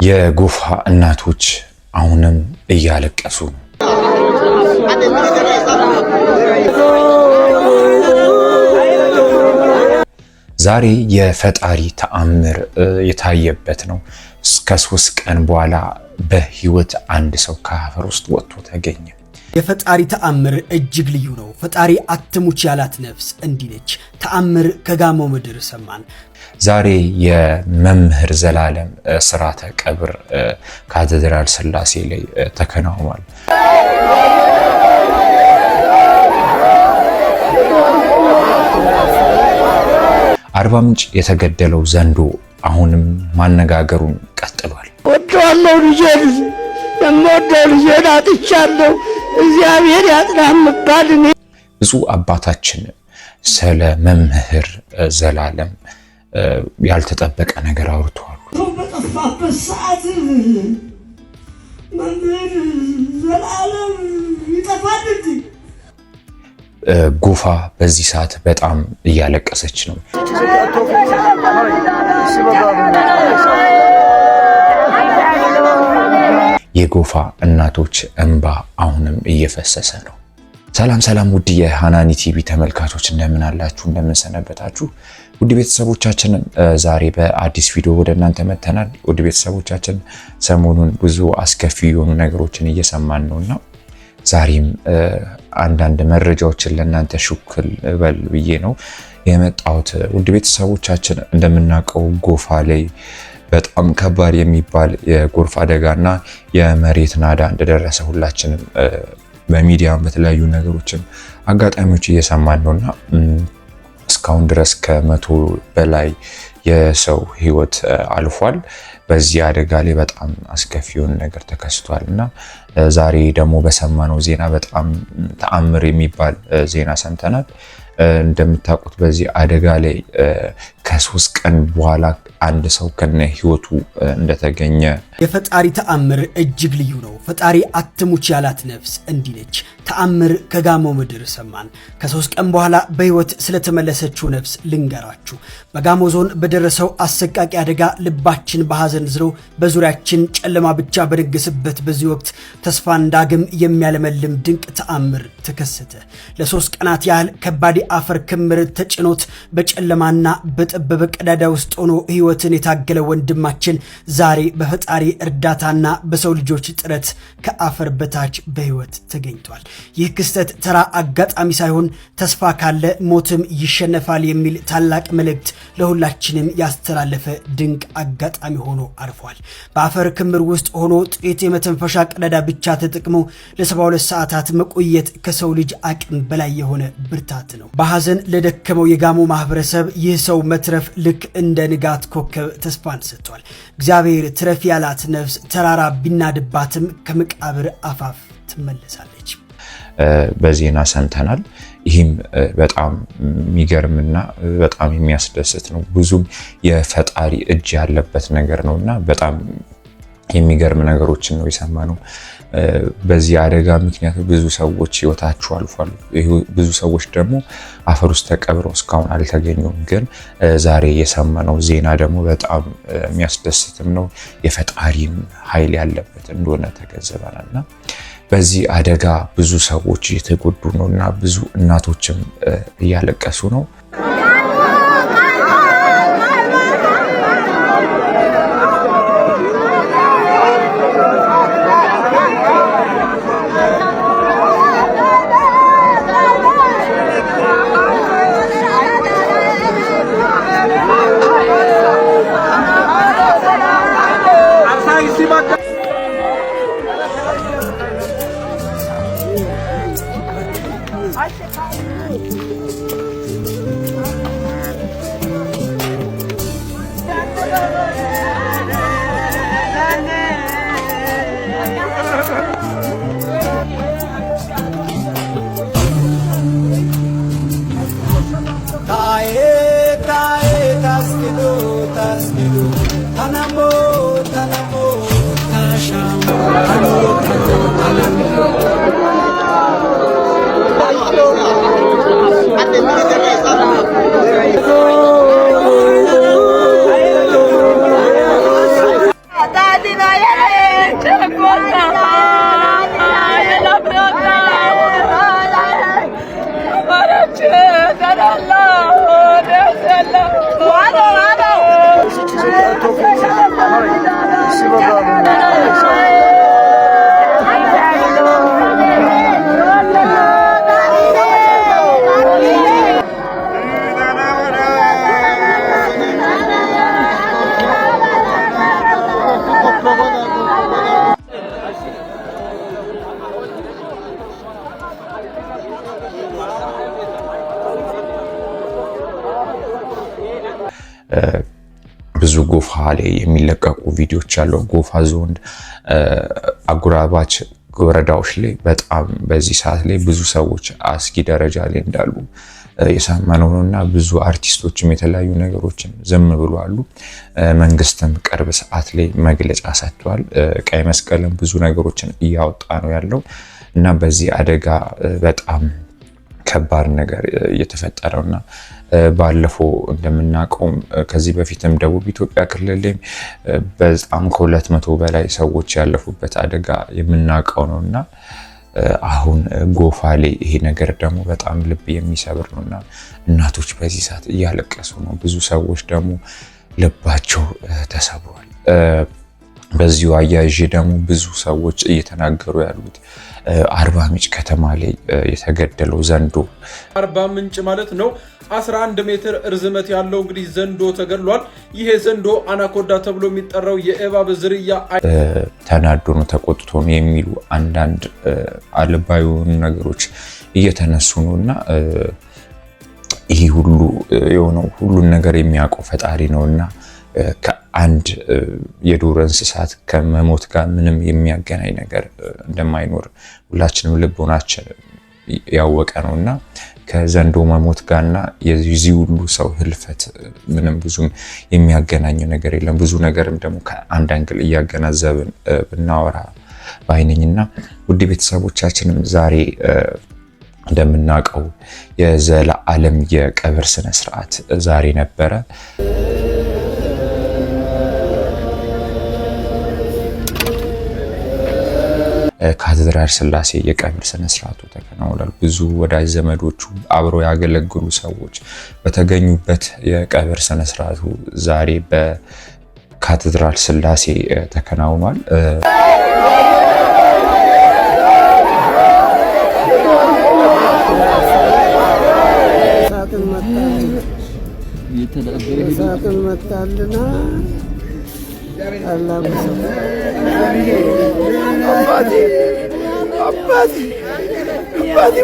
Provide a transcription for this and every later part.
የጎፋ እናቶች አሁንም እያለቀሱ ነው። ዛሬ የፈጣሪ ተአምር የታየበት ነው። እስከ 3 ቀን በኋላ በህይወት አንድ ሰው ከአፈር ውስጥ ወጥቶ ተገኘ። የፈጣሪ ተአምር እጅግ ልዩ ነው። ፈጣሪ አትሙች ያላት ነፍስ እንዲህ ነች። ተአምር ከጋሞ ምድር ሰማን። ዛሬ የመምህር ዘላለም ስርዓተ ቀብር ካቴድራል ስላሴ ላይ ተከናውኗል። አርባ ምንጭ የተገደለው ዘንዶ አሁንም ማነጋገሩን ቀጥሏል። ወጣለው ልጄን የምወደው ልጄን አጥቻለሁ። እግዚአብሔር ያጽናምባል። ብፁዕ አባታችን ስለ መምህር ዘላለም ያልተጠበቀ ነገር አውርተዋል። በጠፋበት ሰዓት መምህር ዘላለም ይጠፋል። ጎፋ በዚህ ሰዓት በጣም እያለቀሰች ነው። የጎፋ እናቶች እንባ አሁንም እየፈሰሰ ነው። ሰላም ሰላም፣ ውድ የሃናኒ ቲቪ ተመልካቾች እንደምን አላችሁ? እንደምን ሰነበታችሁ? ውድ ቤተሰቦቻችን ዛሬ በአዲስ ቪዲዮ ወደ እናንተ መተናል። ውድ ቤተሰቦቻችን ሰሞኑን ብዙ አስከፊ የሆኑ ነገሮችን እየሰማን ነውና ዛሬም አንዳንድ መረጃዎችን ለእናንተ ሹክል በል ብዬ ነው የመጣሁት። ውድ ቤተሰቦቻችን እንደምናውቀው ጎፋ ላይ በጣም ከባድ የሚባል የጎርፍ አደጋና የመሬት ናዳ እንደደረሰ ሁላችንም በሚዲያም በተለያዩ ነገሮችን አጋጣሚዎች እየሰማን ነውና እስካሁን ድረስ ከ100 በላይ የሰው ህይወት አልፏል። በዚህ አደጋ ላይ በጣም አስከፊ የሆነ ነገር ተከስቷልና ዛሬ ደግሞ በሰማነው ዜና በጣም ተአምር የሚባል ዜና ሰምተናል። እንደምታውቁት በዚህ አደጋ ላይ ከ3 ቀን በኋላ አንድ ሰው ከነ ህይወቱ እንደተገኘ። የፈጣሪ ተአምር እጅግ ልዩ ነው። ፈጣሪ አትሙች ያላት ነፍስ እንዲህ ነች። ተአምር ከጋሞ ምድር ሰማን። ከ3 ቀን በኋላ በህይወት ስለተመለሰችው ነፍስ ልንገራችሁ። በጋሞ ዞን በደረሰው አሰቃቂ አደጋ ልባችን በሐዘን ዝሮ በዙሪያችን ጨለማ ብቻ በደገሰበት በዚህ ወቅት ተስፋን ዳግም የሚያለመልም ድንቅ ተአምር ተከሰተ። ለ3 ቀናት ያህል ከባድ አፈር ክምር ተጭኖት በጨለማና በጠበበ ቀዳዳ ውስጥ ሆኖ ህይወትን የታገለ ወንድማችን ዛሬ በፈጣሪ እርዳታና በሰው ልጆች ጥረት ከአፈር በታች በህይወት ተገኝቷል። ይህ ክስተት ተራ አጋጣሚ ሳይሆን ተስፋ ካለ ሞትም ይሸነፋል የሚል ታላቅ መልእክት ለሁላችንም ያስተላለፈ ድንቅ አጋጣሚ ሆኖ አልፏል። በአፈር ክምር ውስጥ ሆኖ ጥቂት የመተንፈሻ ቀዳዳ ብቻ ተጠቅሞ ለ72 ሰዓታት መቆየት ከሰው ልጅ አቅም በላይ የሆነ ብርታት ነው። በሐዘን ለደከመው የጋሞ ማህበረሰብ ይህ ሰው መትረፍ ልክ እንደ ንጋት ኮከብ ተስፋን ሰጥቷል። እግዚአብሔር ትረፍ ያላት ነፍስ ተራራ ቢናድባትም ከመቃብር አፋፍ ትመለሳለች። በዜና ሰምተናል። ይህም በጣም የሚገርምና በጣም የሚያስደስት ነው። ብዙም የፈጣሪ እጅ ያለበት ነገር ነውና በጣም የሚገርም ነገሮችን ነው የሰማነው። በዚህ አደጋ ምክንያት ብዙ ሰዎች ህይወታቸው አልፏል። ብዙ ሰዎች ደግሞ አፈር ውስጥ ተቀብረው እስካሁን አልተገኙም። ግን ዛሬ የሰማነው ዜና ደግሞ በጣም የሚያስደስትም ነው። የፈጣሪም ኃይል ያለበት እንደሆነ ተገንዝበናልና በዚህ አደጋ ብዙ ሰዎች እየተጎዱ ነውና ብዙ እናቶችም እያለቀሱ ነው። ብዙ ጎፋ ላይ የሚለቀቁ ቪዲዮዎች ያለው ጎፋ ዞን አጉራባች ወረዳዎች ላይ በጣም በዚህ ሰዓት ላይ ብዙ ሰዎች አስጊ ደረጃ ላይ እንዳሉ የሰማነውና ብዙ አርቲስቶችም የተለያዩ ነገሮችን ዝም ብለዋል። መንግስትም ቅርብ ሰዓት ላይ መግለጫ ሰጥቷል። ቀይ መስቀልም ብዙ ነገሮችን እያወጣ ነው ያለው እና በዚህ አደጋ በጣም ከባድ ነገር እየተፈጠረውና ባለፈው እንደምናውቀው ከዚህ በፊትም ደቡብ ኢትዮጵያ ክልል ላይ በጣም ከ200 በላይ ሰዎች ያለፉበት አደጋ የምናውቀው ነውና አሁን ጎፋ ላይ ይሄ ነገር ደግሞ በጣም ልብ የሚሰብር ነውና እናቶች በዚህ ሰዓት እያለቀሱ ነው። ብዙ ሰዎች ደግሞ ልባቸው ተሰብሯል። በዚሁ አያይዤ ደግሞ ብዙ ሰዎች እየተናገሩ ያሉት አርባ ምንጭ ከተማ ላይ የተገደለው ዘንዶ አርባ ምንጭ ማለት ነው 11 ሜትር ርዝመት ያለው እንግዲህ ዘንዶ ተገድሏል። ይሄ ዘንዶ አናኮዳ ተብሎ የሚጠራው የእባብ ዝርያ ተናዶ ነው ተቆጥቶ ነው የሚሉ አንዳንድ አልባዩ ነገሮች እየተነሱ ነውና ይሄ ሁሉ የሆነው ሁሉን ነገር የሚያውቀው ፈጣሪ ነውና ከአንድ የዱር እንስሳት ከመሞት ጋር ምንም የሚያገናኝ ነገር እንደማይኖር ሁላችንም ልቦናችን ያወቀ ነውና ከዘንዶ መሞት ጋርና የዚህ ሁሉ ሰው ህልፈት ምንም ብዙም የሚያገናኝ ነገር የለም። ብዙ ነገርም ደግሞ ከአንድ አንግል እያገናዘብን ብናወራ ባይነኝና ውድ ቤተሰቦቻችንም ዛሬ እንደምናውቀው የዘላለም የቀብር ስነ ስርዓት ዛሬ ነበረ። ካቴድራል ስላሴ የቀብር ስነ ስርዓቱ ተከናውኗል። ብዙ ወዳጅ ዘመዶቹ አብሮ ያገለግሉ ሰዎች በተገኙበት የቀብር ስነ ስርዓቱ ዛሬ በካቴድራል ስላሴ ተከናውኗል። ሳጥን መጣልና አባቴ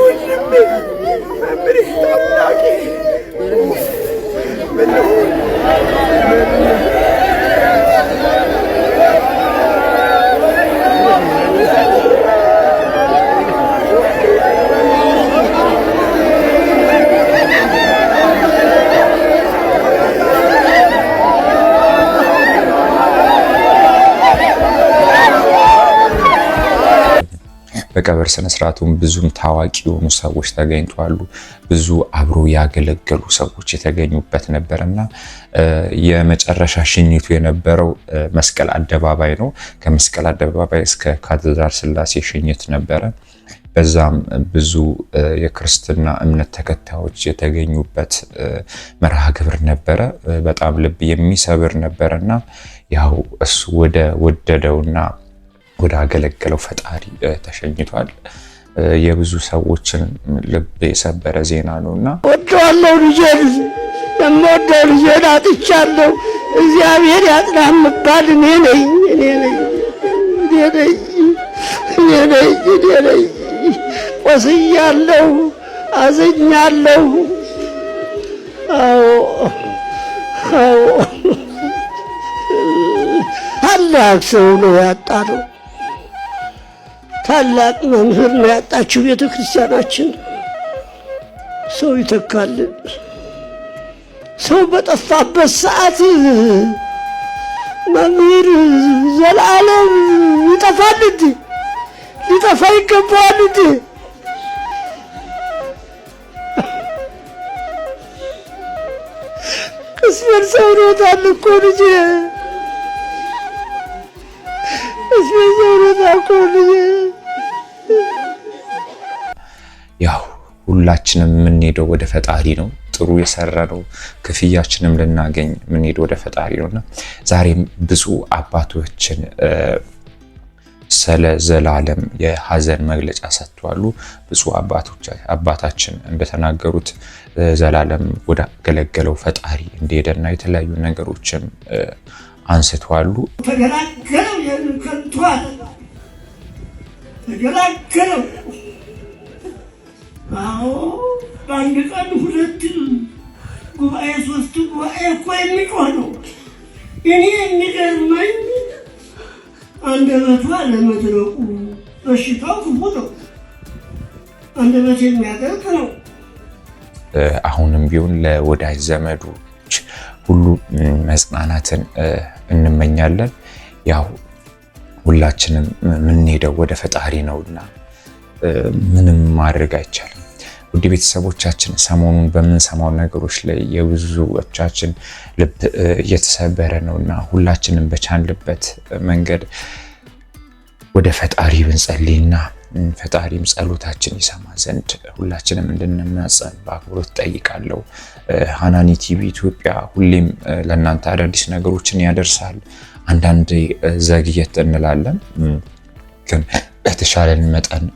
ወንድሜ መምሬ ታላቂ በቀብር ስነ ስርዓቱም ብዙም ታዋቂ የሆኑ ሰዎች ተገኝተዋል። ብዙ አብሮ ያገለገሉ ሰዎች የተገኙበት ነበርና የመጨረሻ ሽኝቱ የነበረው መስቀል አደባባይ ነው። ከመስቀል አደባባይ እስከ ካቴድራል ስላሴ ሽኝት ነበረ። በዛም ብዙ የክርስትና እምነት ተከታዮች የተገኙበት መርሃ ግብር ነበረ። በጣም ልብ የሚሰብር ነበርና ያው እሱ ወደ ወደደውና ወደ አገለገለው ፈጣሪ ተሸኝቷል። የብዙ ሰዎችን ልብ የሰበረ ዜና ነውና ወደዋለሁ ልጄን የምወደው ልጄን አጥቻለሁ። እግዚአብሔር ያጽናህ የምባል እኔ ነኝ። ቆስያለሁ፣ አዝኛለሁ። አዎ ታላቅ ሰው ነው ያጣነው። ታላቅ መምህር ነው ያጣችው ቤተ ክርስቲያናችን። ሰው ይተካልን። ሰው በጠፋበት ሰዓት መምህር ዘላለም ይጠፋል እንዴ? ሊጠፋ ይገባዋል እንዴ? ቅስሜን ሰብሮታል እኮ ልጄ፣ ቅስሜን ሰብሮታል እኮ ልጄ። ያው ሁላችንም የምንሄደው ወደ ፈጣሪ ነው። ጥሩ የሰራነው ክፍያችንም ልናገኝ የምንሄደው ወደ ፈጣሪ ነውና ዛሬም ብዙ አባቶችን ስለ ዘላለም የሐዘን መግለጫ ሰጥተዋል። ብዙ አባታችን እንደተናገሩት ዘላለም ወደ ገለገለው ፈጣሪ እንደሄደና የተለያዩ ነገሮችን አንስተዋል። ተገላገለው የከንቷል ተገላገለው አዎ በአንድ ቀን 2 ጉባኤ 3 ጉባኤ እኮ የሚጮህ ነው። እኔ የሚገርመኝ አንደበቷ ለመድረቁ በሽታው ክፉ ነው። አንደበት የሚያደርቅ ነው። አሁንም ቢሆን ለወዳጅ ዘመዶች ሁሉ መጽናናትን እንመኛለን። ያው ሁላችንም የምንሄደው ወደ ፈጣሪ ነውና ምንም ማድረግ አይቻልም። ውድ ቤተሰቦቻችን ሰሞኑን በምንሰማው ነገሮች ላይ የብዙዎቻችን ልብ እየተሰበረ ነውና ሁላችንም በቻልንበት መንገድ ወደ ፈጣሪ ብንጸልይና ፈጣሪም ጸሎታችን ይሰማ ዘንድ ሁላችንም እንድንማጸን በአክብሮት ጠይቃለሁ። ሃናኒ ቲቪ ኢትዮጵያ ሁሌም ለእናንተ አዳዲስ ነገሮችን ያደርሳል። አንዳንዴ ዘግየት እንላለን፣ ግን በተሻለን መጠን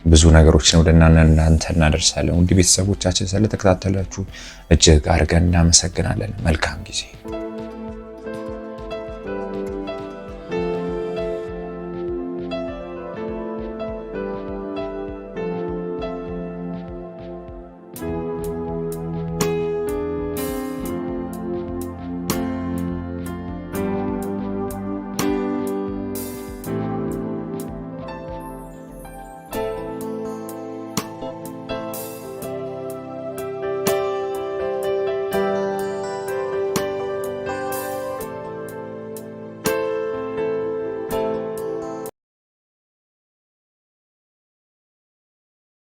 ብዙ ነገሮችን ወደ እናንተ እናደርሳለን። ውድ ቤተሰቦቻችን ስለተከታተላችሁ እጅግ አድርገን እናመሰግናለን። መልካም ጊዜ